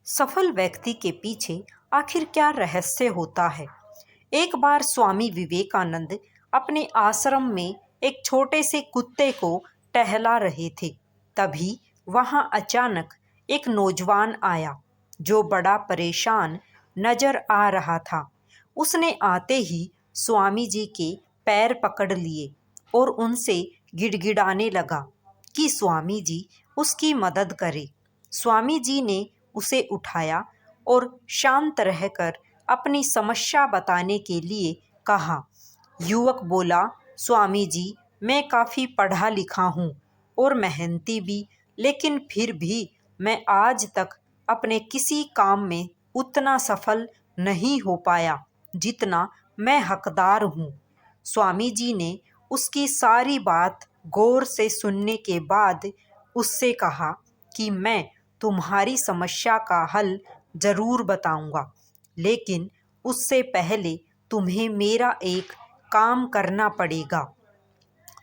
सफल व्यक्ति के पीछे आखिर क्या रहस्य होता है। एक बार स्वामी विवेकानंद अपने आश्रम में एक छोटे से कुत्ते को टहला रहे थे। तभी वहां अचानक एक नौजवान आया जो बड़ा परेशान नजर आ रहा था। उसने आते ही स्वामी जी के पैर पकड़ लिए और उनसे गिड़गिड़ाने लगा कि स्वामी जी उसकी मदद करें। स्वामी जी ने उसे उठाया और शांत रहकर अपनी समस्या बताने के लिए कहा। युवक बोला, स्वामी जी, मैं काफ़ी पढ़ा लिखा हूँ और मेहनती भी, लेकिन फिर भी मैं आज तक अपने किसी काम में उतना सफल नहीं हो पाया जितना मैं हकदार हूँ। स्वामी जी ने उसकी सारी बात गौर से सुनने के बाद उससे कहा कि मैं तुम्हारी समस्या का हल जरूर बताऊंगा, लेकिन उससे पहले तुम्हें मेरा एक काम करना पड़ेगा।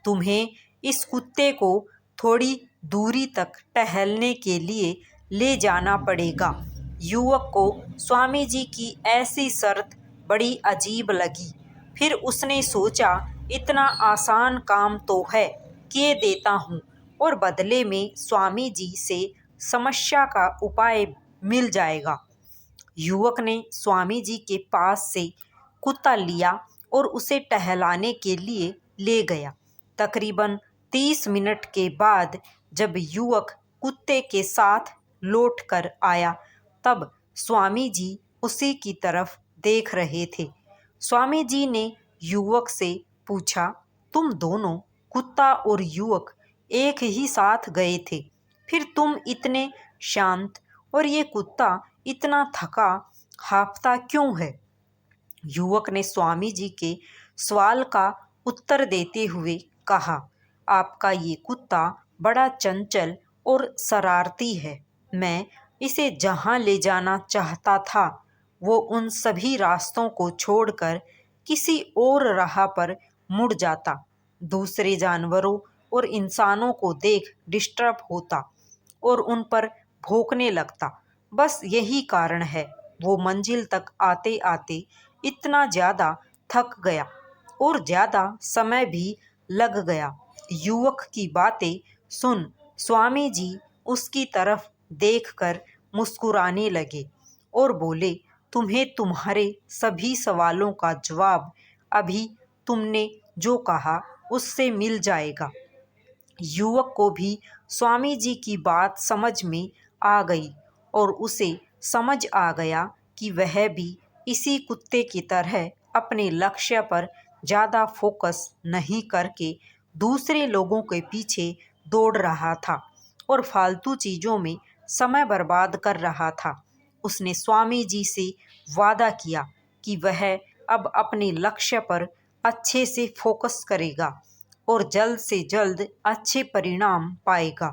तुम्हें इस कुत्ते को थोड़ी दूरी तक टहलने के लिए ले जाना पड़ेगा। युवक को स्वामी जी की ऐसी शर्त बड़ी अजीब लगी। फिर उसने सोचा, इतना आसान काम तो है, किए देता हूँ और बदले में स्वामी जी से समस्या का उपाय मिल जाएगा। युवक ने स्वामी जी के पास से कुत्ता लिया और उसे टहलाने के लिए ले गया। तकरीबन 30 मिनट के बाद जब युवक कुत्ते के साथ लौट कर आया, तब स्वामी जी उसी की तरफ देख रहे थे। स्वामी जी ने युवक से पूछा, तुम दोनों, कुत्ता और युवक, एक ही साथ गए थे, फिर तुम इतने शांत और ये कुत्ता इतना थका हांफता क्यों है? युवक ने स्वामी जी के सवाल का उत्तर देते हुए कहा, आपका ये कुत्ता बड़ा चंचल और शरारती है। मैं इसे जहाँ ले जाना चाहता था वो उन सभी रास्तों को छोड़कर किसी और राह पर मुड़ जाता, दूसरे जानवरों और इंसानों को देख डिस्टर्ब होता और उन पर भौंकने लगता। बस यही कारण है वो मंजिल तक आते आते इतना ज़्यादा थक गया और ज़्यादा समय भी लग गया। युवक की बातें सुन स्वामी जी उसकी तरफ देखकर मुस्कुराने लगे और बोले, तुम्हें तुम्हारे सभी सवालों का जवाब अभी तुमने जो कहा उससे मिल जाएगा। युवक को भी स्वामी जी की बात समझ में आ गई और उसे समझ आ गया कि वह भी इसी कुत्ते की तरह अपने लक्ष्य पर ज़्यादा फोकस नहीं करके दूसरे लोगों के पीछे दौड़ रहा था और फालतू चीज़ों में समय बर्बाद कर रहा था। उसने स्वामी जी से वादा किया कि वह अब अपने लक्ष्य पर अच्छे से फोकस करेगा और जल्द से जल्द अच्छे परिणाम पाएगा।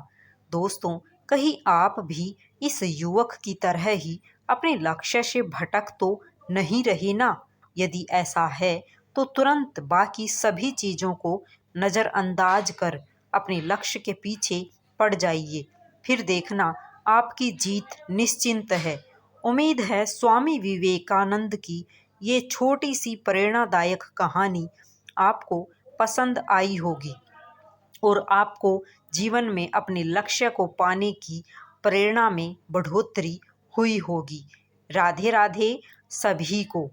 दोस्तों, कहीं आप भी इस युवक की तरह ही अपने लक्ष्य से भटक तो नहीं रहे ना? यदि ऐसा है तो तुरंत बाकी सभी चीज़ों को नज़रअंदाज कर अपने लक्ष्य के पीछे पड़ जाइए। फिर देखना, आपकी जीत निश्चिंत है। उम्मीद है स्वामी विवेकानंद की ये छोटी सी प्रेरणादायक कहानी आपको पसंद आई होगी और आपको जीवन में अपने लक्ष्य को पाने की प्रेरणा में बढ़ोतरी हुई होगी। राधे राधे सभी को।